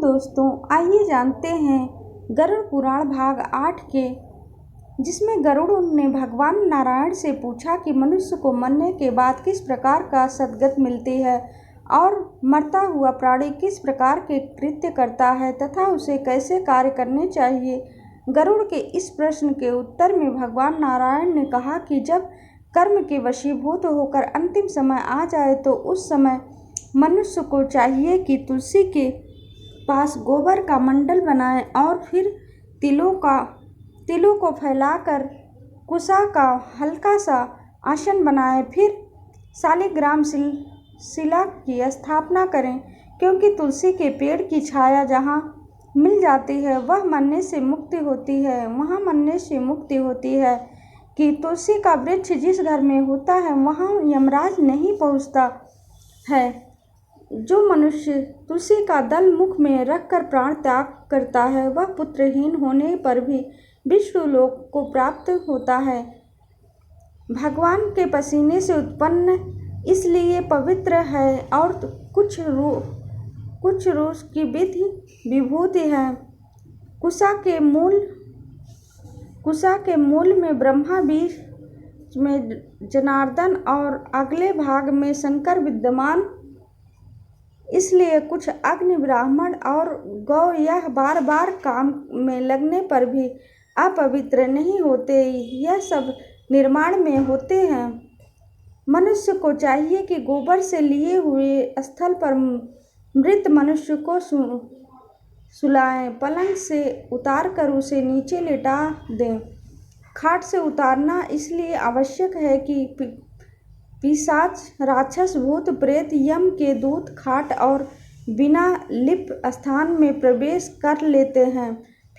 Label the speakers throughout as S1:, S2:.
S1: दोस्तों, आइए जानते हैं गरुड़ पुराण भाग 8 के, जिसमें गरुड़ ने भगवान नारायण से पूछा कि मनुष्य को मरने के बाद किस प्रकार का सद्गति मिलती है और मरता हुआ प्राणी किस प्रकार के कृत्य करता है तथा उसे कैसे कार्य करने चाहिए। गरुड़ के इस प्रश्न के उत्तर में भगवान नारायण ने कहा कि जब कर्म के वशीभूत होकर अंतिम समय आ जाए तो उस समय मनुष्य को चाहिए कि तुलसी के पास गोबर का मंडल बनाए और फिर तिलों को फैलाकर कुसा का हल्का सा आसन बनाए, फिर शालिग्राम शिला की स्थापना करें, क्योंकि तुलसी के पेड़ की छाया जहाँ मिल जाती है वहाँ मरने से मुक्ति होती है कि तुलसी का वृक्ष जिस घर में होता है वहाँ यमराज नहीं पहुँचता है। जो मनुष्य तुलसी का दल मुख में रखकर प्राण त्याग करता है वह पुत्रहीन होने पर भी विष्णुलोक को प्राप्त होता है। भगवान के पसीने से उत्पन्न इसलिए पवित्र है और कुछ रूस की विभूति है। कुशा के मूल में ब्रह्मा, बीच में जनार्दन और अगले भाग में शंकर विद्यमान, इसलिए कुछ अग्नि, ब्राह्मण और गौ यह बार बार काम में लगने पर भी अपवित्र नहीं होते, यह सब निर्माण में होते हैं। मनुष्य को चाहिए कि गोबर से लिए हुए स्थल पर मृत मनुष्य को सुलाएं, पलंग से उतारकर उसे नीचे लिटा दें। खाट से उतारना इसलिए आवश्यक है कि पिशाच, राक्षस, भूत, प्रेत, यम के दूत खाट और बिना लिप स्थान में प्रवेश कर लेते हैं।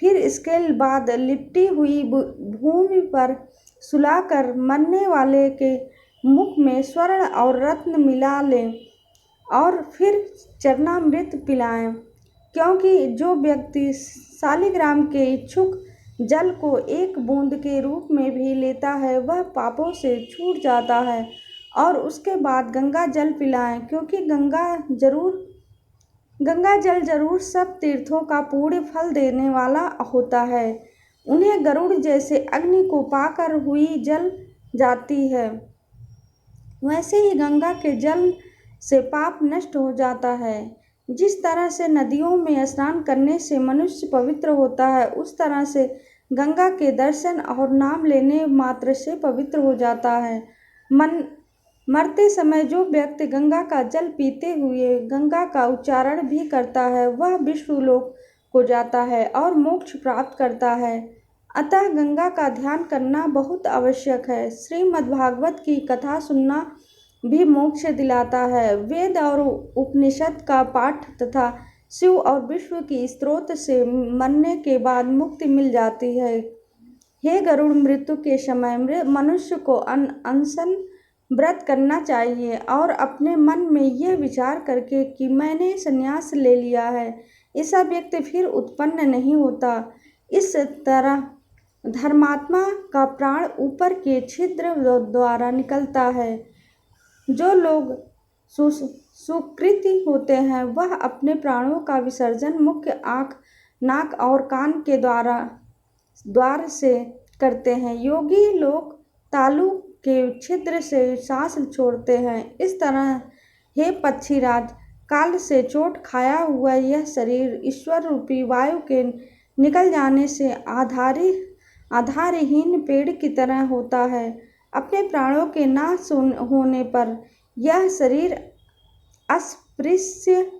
S1: फिर इसके बाद लिपटी हुई भूमि पर सुलाकर मरने वाले के मुख में स्वर्ण और रत्न मिला लें और फिर चरणामृत पिलाएं, क्योंकि जो व्यक्ति शालिग्राम के इच्छुक जल को एक बूंद के रूप में भी लेता है वह पापों से छूट जाता है। और उसके बाद गंगा जल पिलाएं, क्योंकि गंगा जल जरूर सब तीर्थों का पूर्ण फल देने वाला होता है। उन्हें गरुड़ जैसे अग्नि को पाकर हुई जल जाती है, वैसे ही गंगा के जल से पाप नष्ट हो जाता है। जिस तरह से नदियों में स्नान करने से मनुष्य पवित्र होता है, उस तरह से गंगा के दर्शन और नाम लेने मात्र से पवित्र हो जाता है। मरते समय जो व्यक्ति गंगा का जल पीते हुए गंगा का उच्चारण भी करता है वह विष्णुलोक को जाता है और मोक्ष प्राप्त करता है। अतः गंगा का ध्यान करना बहुत आवश्यक है। श्रीमद्भागवत की कथा सुनना भी मोक्ष दिलाता है। वेद और उपनिषद का पाठ तथा शिव और विष्णु की स्तोत्र से मरने के बाद मुक्ति मिल जाती है। हे गरुड़, मृत्यु के समय मनुष्य को अनशन व्रत करना चाहिए और अपने मन में यह विचार करके कि मैंने संन्यास ले लिया है, ऐसा व्यक्ति फिर उत्पन्न नहीं होता। इस तरह धर्मात्मा का प्राण ऊपर के छिद्र द्वारा निकलता है। जो लोग सुकृति होते हैं वह अपने प्राणों का विसर्जन मुख्य, आँख, नाक और कान के द्वार से करते हैं। योगी लोग तालु के छिद्र से सांस छोड़ते हैं। इस तरह हे पक्षीराज, काल से चोट खाया हुआ यह शरीर ईश्वर रूपी वायु के निकल जाने से आधारहीन पेड़ की तरह होता है। अपने प्राणों के नाश होने पर यह शरीर अस्पृश्य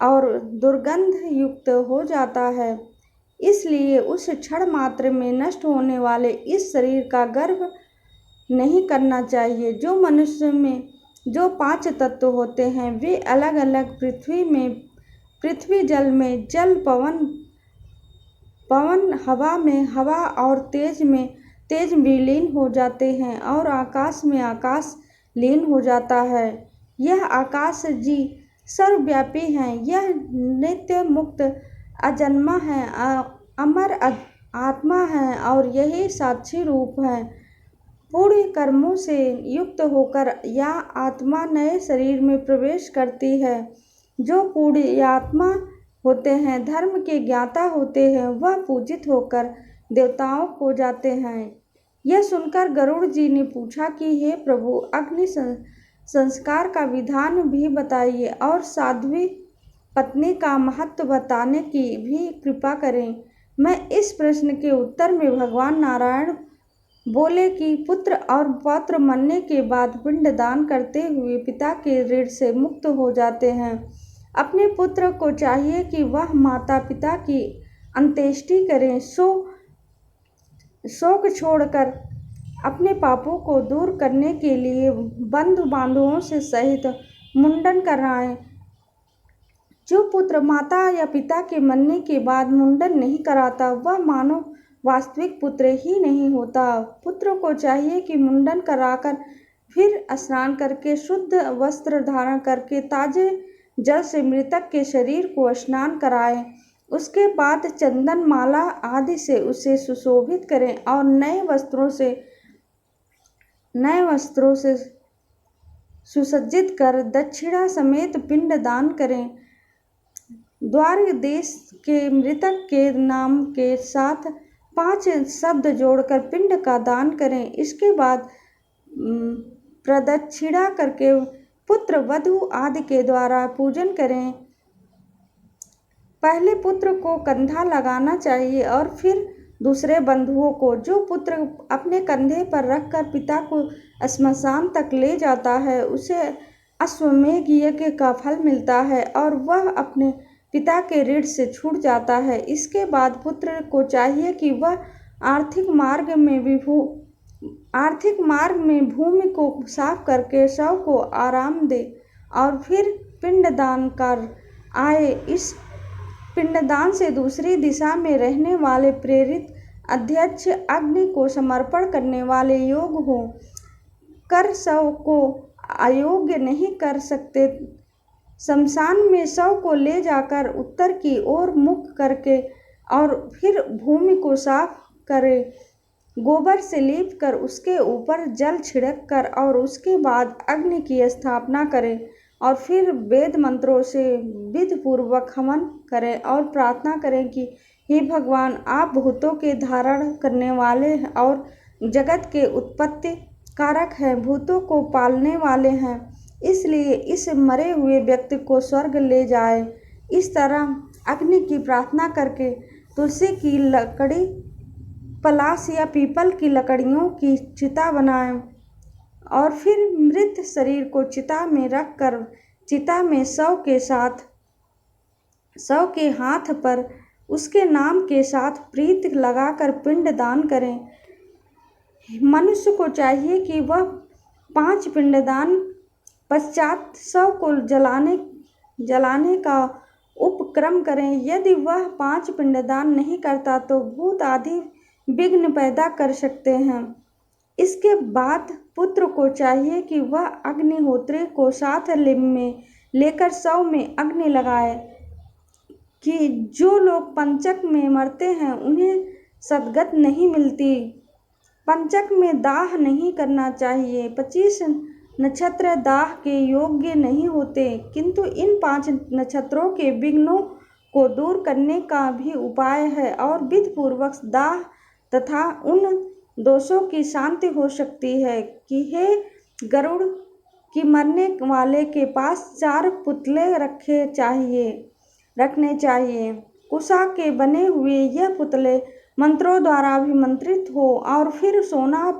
S1: और दुर्गंध युक्त हो जाता है, इसलिए उस क्षण मात्र में नष्ट होने वाले इस शरीर का गर्भ नहीं करना चाहिए। जो मनुष्य में जो 5 तत्व होते हैं वे अलग अलग पृथ्वी जल में जल, पवन हवा में हवा और तेज में तेज विलीन हो जाते हैं और आकाश में आकाश लीन हो जाता है। यह आकाश जी सर्वव्यापी है, यह नित्य मुक्त अजन्मा है, अमर आत्मा है और यही साक्षी रूप है। पूर्ण कर्मों से युक्त होकर यह आत्मा नए शरीर में प्रवेश करती है। जो पूर्ण आत्मा होते हैं, धर्म के ज्ञाता होते हैं, वह पूजित होकर देवताओं को जाते हैं। यह सुनकर गरुड़ जी ने पूछा कि हे प्रभु, अग्नि संस्कार का विधान भी बताइए और साध्वी पत्नी का महत्व बताने की भी कृपा करें। मैं इस प्रश्न के उत्तर में भगवान नारायण बोले कि पुत्र और पौत्र मरने के बाद पिंडदान करते हुए पिता के ऋण से मुक्त हो जाते हैं। अपने पुत्र को चाहिए कि वह माता पिता की अंत्येष्टि करें, शोक छोड़कर अपने पापों को दूर करने के लिए बंधु बांधवों से सहित मुंडन कराएं। जो पुत्र माता या पिता के मरने के बाद मुंडन नहीं कराता, वह मानो वास्तविक पुत्र ही नहीं होता। पुत्र को चाहिए कि मुंडन कराकर फिर स्नान करके शुद्ध वस्त्र धारण करके ताजे जल से मृतक के शरीर को स्नान कराएं। उसके बाद चंदन माला आदि से उसे सुशोभित करें और नए वस्त्रों से सुसज्जित कर दक्षिणा समेत पिंड दान करें। द्वार देश के मृतक के नाम के साथ 5 शब्द जोड़कर पिंड का दान करें। इसके बाद प्रदक्षिणा करके पुत्र वधू आदि के द्वारा पूजन करें। पहले पुत्र को कंधा लगाना चाहिए और फिर दूसरे बंधुओं को। जो पुत्र अपने कंधे पर रखकर पिता को श्मशान तक ले जाता है, उसे अश्वमेध यज्ञ का फल मिलता है और वह अपने पिता के ऋण से छूट जाता है। इसके बाद पुत्र को चाहिए कि वह आर्थिक मार्ग में भूमि को साफ करके शव को आराम दे और फिर पिंडदान कर आए। इस पिंडदान से दूसरी दिशा में रहने वाले प्रेरित अध्यक्ष अग्नि को समर्पण करने वाले योग्य हो कर शव को अयोग्य नहीं कर सकते। शमशान में शव को ले जाकर उत्तर की ओर मुख करके और फिर भूमि को साफ करें, गोबर से लीप कर उसके ऊपर जल छिड़क कर और उसके बाद अग्नि की स्थापना करें और फिर वेद मंत्रों से विधिपूर्वक हवन करें और प्रार्थना करें कि हे भगवान, आप भूतों के धारण करने वाले और जगत के उत्पत्ति कारक हैं, भूतों को पालने वाले हैं, इसलिए इस मरे हुए व्यक्ति को स्वर्ग ले जाए। इस तरह अग्नि की प्रार्थना करके तुलसी की लकड़ी, पलाश या पीपल की लकड़ियों की चिता बनाएं और फिर मृत शरीर को चिता में रखकर चिता में शव के हाथ पर उसके नाम के साथ प्रीत लगाकर पिंड दान करें। मनुष्य को चाहिए कि वह 5 पिंडदान पश्चात शव को जलाने का उपक्रम करें। यदि वह 5 पिंडदान नहीं करता तो भूत आदि विघ्न पैदा कर सकते हैं। इसके बाद पुत्र को चाहिए कि वह अग्निहोत्री को साथ में लेकर शव में अग्नि लगाए। कि जो लोग पंचक में मरते हैं उन्हें सद्गति नहीं मिलती। पंचक में दाह नहीं करना चाहिए। 25 नक्षत्र दाह के योग्य नहीं होते, किंतु इन 5 नक्षत्रों के विघ्नों को दूर करने का भी उपाय है और विधिपूर्वक दाह तथा उन दोषों की शांति हो सकती है। कि हे गरुड़, कि मरने वाले के पास 4 पुतले रखने चाहिए। कुशा के बने हुए यह पुतले मंत्रों द्वारा अभिमंत्रित हो और फिर सोना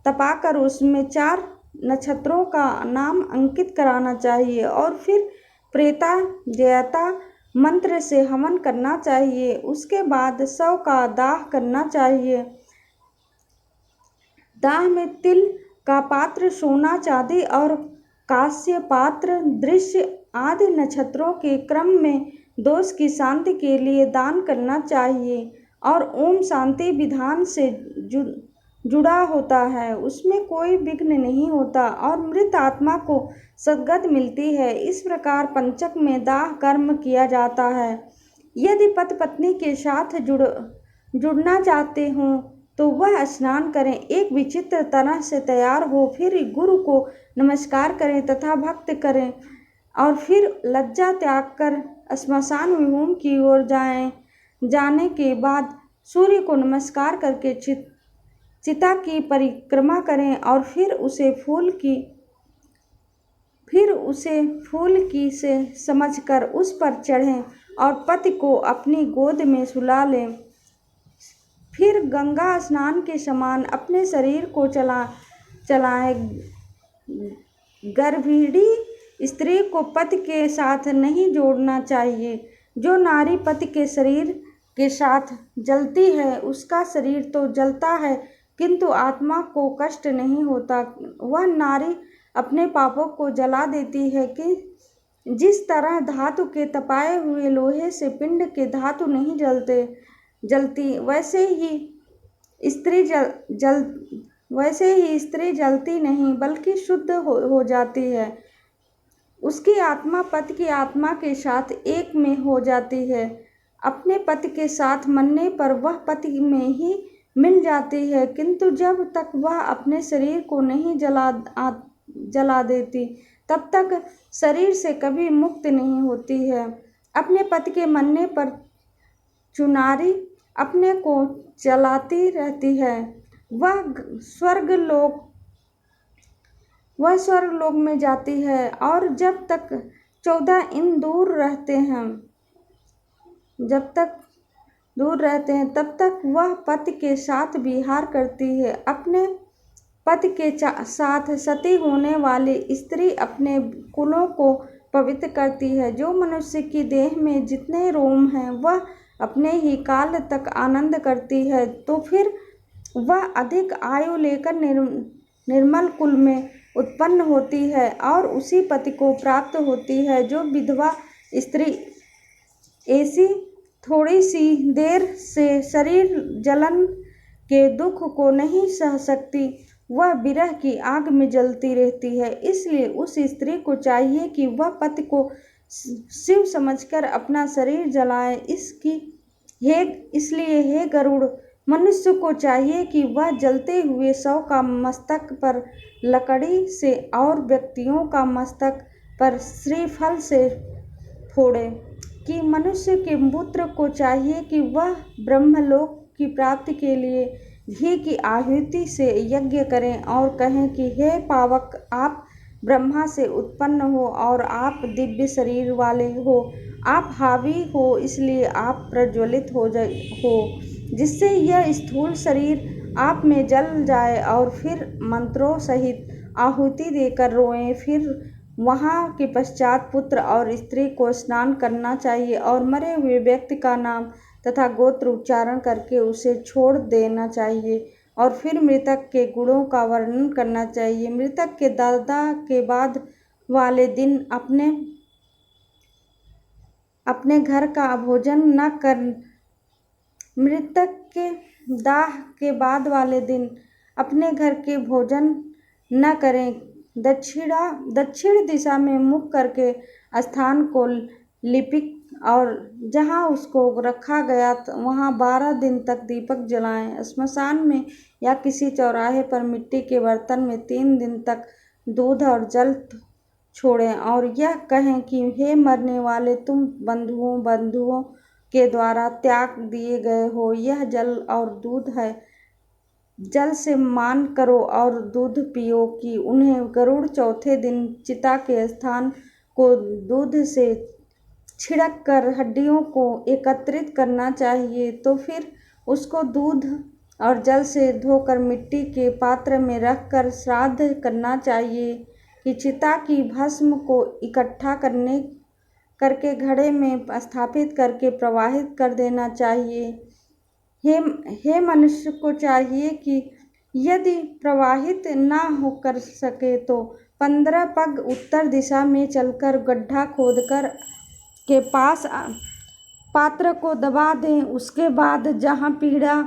S1: तपाकर उसमें 4 नक्षत्रों का नाम अंकित कराना चाहिए और फिर प्रेता जयता मंत्र से हवन करना चाहिए। उसके बाद शव का दाह करना चाहिए। दाह में तिल का पात्र, सोना, चांदी और कांस्य पात्र, दृश्य आदि नक्षत्रों के क्रम में दोष की शांति के लिए दान करना चाहिए और ओम शांति विधान से जुड़ा होता है। उसमें कोई विघ्न नहीं होता और मृत आत्मा को सद्गति मिलती है। इस प्रकार पंचक में दाह कर्म किया जाता है। यदि पति पत्नी के साथ जुड़ना चाहते हों तो वह स्नान करें, एक विचित्र तरह से तैयार हो, फिर गुरु को नमस्कार करें तथा भक्ति करें और फिर लज्जा त्याग कर श्मशान विहोम की ओर जाने के बाद सूर्य को नमस्कार करके चिता की परिक्रमा करें और फिर उसे फूल की से समझकर उस पर चढ़ें और पति को अपनी गोद में सुला लें। फिर गंगा स्नान के समान अपने शरीर को चलाएं। गर्भिणी स्त्री को पति के साथ नहीं जोड़ना चाहिए। जो नारी पति के शरीर के साथ जलती है उसका शरीर तो जलता है किंतु आत्मा को कष्ट नहीं होता। वह नारी अपने पापों को जला देती है कि जिस तरह धातु के तपाए हुए लोहे से पिंड के धातु नहीं जलती वैसे ही स्त्री जलती नहीं बल्कि शुद्ध हो जाती है। उसकी आत्मा पति की आत्मा के साथ एक में हो जाती है। अपने पति के साथ मरने पर वह पति में ही मिल जाती है किंतु जब तक वह अपने शरीर को नहीं जला देती तब तक शरीर से कभी मुक्त नहीं होती है। अपने पति के मरने पर चुनारी अपने को जलाती रहती है। वह स्वर्गलोक में जाती है और जब तक 14 इन दूर रहते हैं तब तक वह पति के साथ विहार करती है। अपने पति के साथ सती होने वाली स्त्री अपने कुलों को पवित्र करती है। जो मनुष्य की देह में जितने रोम हैं वह अपने ही काल तक आनंद करती है तो फिर वह अधिक आयु लेकर निर्मल कुल में उत्पन्न होती है और उसी पति को प्राप्त होती है। जो विधवा स्त्री ऐसी थोड़ी सी देर से शरीर जलन के दुख को नहीं सह सकती वह विरह की आग में जलती रहती है। इसलिए उस स्त्री को चाहिए कि वह पति को शिव समझकर अपना शरीर जलाए। इसलिए हे गरुड़, मनुष्य को चाहिए कि वह जलते हुए शव का मस्तक पर लकड़ी से और व्यक्तियों का मस्तक पर श्रीफल से फोड़े। कि मनुष्य के पुत्र को चाहिए कि वह ब्रह्मलोक की प्राप्ति के लिए घी की आहुति से यज्ञ करें और कहें कि हे पावक, आप ब्रह्मा से उत्पन्न हो और आप दिव्य शरीर वाले हो, आप हावी हो, इसलिए आप प्रज्वलित हो जिससे यह स्थूल शरीर आप में जल जाए और फिर मंत्रों सहित आहुति देकर रोएं। फिर वहाँ के पश्चात पुत्र और स्त्री को स्नान करना चाहिए और मरे हुए व्यक्ति का नाम तथा गोत्र उच्चारण करके उसे छोड़ देना चाहिए और फिर मृतक के गुणों का वर्णन करना चाहिए। मृतक के दाह के बाद वाले दिन अपने घर का भोजन न कर मृतक के दाह के बाद वाले दिन अपने घर के भोजन न करें। दक्षिण दिशा में मुख करके स्थान को लिपिक और जहाँ उसको रखा गया वहाँ 12 दिन तक दीपक जलाएं। श्मशान में या किसी चौराहे पर मिट्टी के बर्तन में 3 दिन तक दूध और जल छोड़ें और यह कहें कि हे मरने वाले, तुम बंधुओं के द्वारा त्याग दिए गए हो। यह जल और दूध है। जल से मान करो और दूध पियो। कि उन्हें गरुड़ चौथे दिन चिता के स्थान को दूध से छिड़क कर हड्डियों को एकत्रित करना चाहिए तो फिर उसको दूध और जल से धोकर मिट्टी के पात्र में रखकर श्राद्ध करना चाहिए। कि चिता की भस्म को इकट्ठा करके घड़े में स्थापित करके प्रवाहित कर देना चाहिए। हे मनुष्य को चाहिए कि यदि प्रवाहित न होकर सके तो 15 पग उत्तर दिशा में चलकर गड्ढा खोदकर के पास पात्र को दबा दें। उसके बाद जहाँ पीड़ा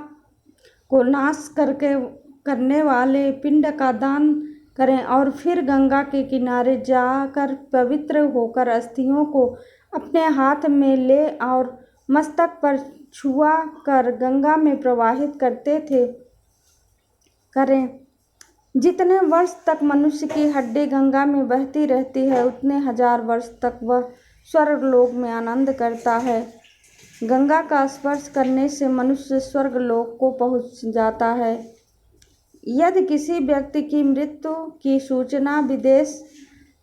S1: को नाश करने वाले पिंड का दान करें और फिर गंगा के किनारे जाकर पवित्र होकर अस्थियों को अपने हाथ में ले और मस्तक पर छुआ कर गंगा में प्रवाहित करें। जितने वर्ष तक मनुष्य की हड्डी गंगा में बहती रहती है उतने 1000 वर्ष तक वह स्वर्ग लोक में आनंद करता है। गंगा का स्पर्श करने से मनुष्य स्वर्ग लोक को पहुँच जाता है। यदि किसी व्यक्ति की मृत्यु की सूचना विदेश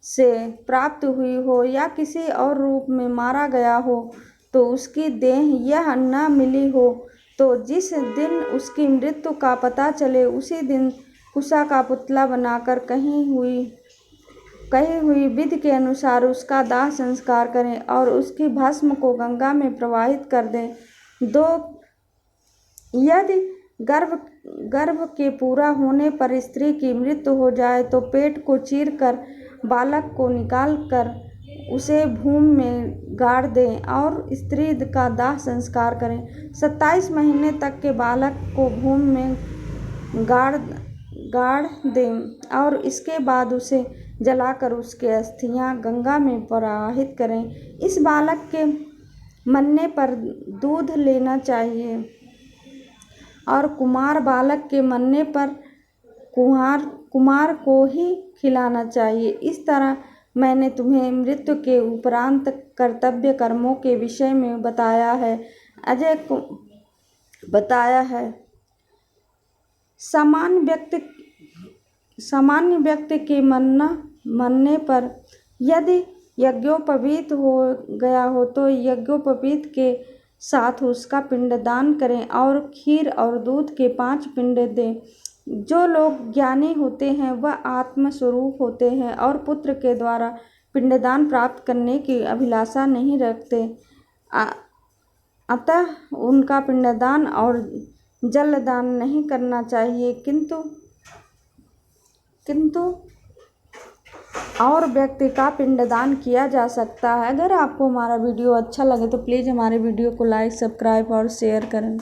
S1: से प्राप्त हुई हो या किसी और रूप में मारा गया हो तो उसकी देह यह न मिली हो तो जिस दिन उसकी मृत्यु का पता चले उसी दिन कुशा का पुतला बनाकर कही हुई विधि के अनुसार उसका दाह संस्कार करें और उसकी भस्म को गंगा में प्रवाहित कर दें। 2. यदि गर्भ के पूरा होने पर स्त्री की मृत्यु हो जाए तो पेट को चीरकर बालक को निकालकर उसे भूमि में गाड़ दें और स्त्री का दाह संस्कार करें। 27 महीने तक के बालक को भूमि में गाड़ दें और इसके बाद उसे जलाकर उसके अस्थियां गंगा में प्रवाहित करें। इस बालक के मरने पर दूध लेना चाहिए और कुमार बालक के मरने पर कुमार को ही खिलाना चाहिए। इस तरह मैंने तुम्हें मृत्यु के उपरांत कर्तव्य कर्मों के विषय में बताया है। अजय को बताया है। सामान्य व्यक्ति के मरने पर यदि यज्ञोपवीत हो गया हो तो यज्ञोपवीत के साथ उसका पिंडदान करें और खीर और दूध के 5 पिंड दें। जो लोग ज्ञानी होते हैं वह आत्म स्वरूप होते हैं और पुत्र के द्वारा पिंडदान प्राप्त करने की अभिलाषा नहीं रखते, अतः उनका पिंडदान और जलदान नहीं करना चाहिए। किंतु और व्यक्ति का पिंडदान किया जा सकता है। अगर आपको हमारा वीडियो अच्छा लगे तो प्लीज़ हमारे वीडियो को लाइक, सब्सक्राइब और शेयर करें।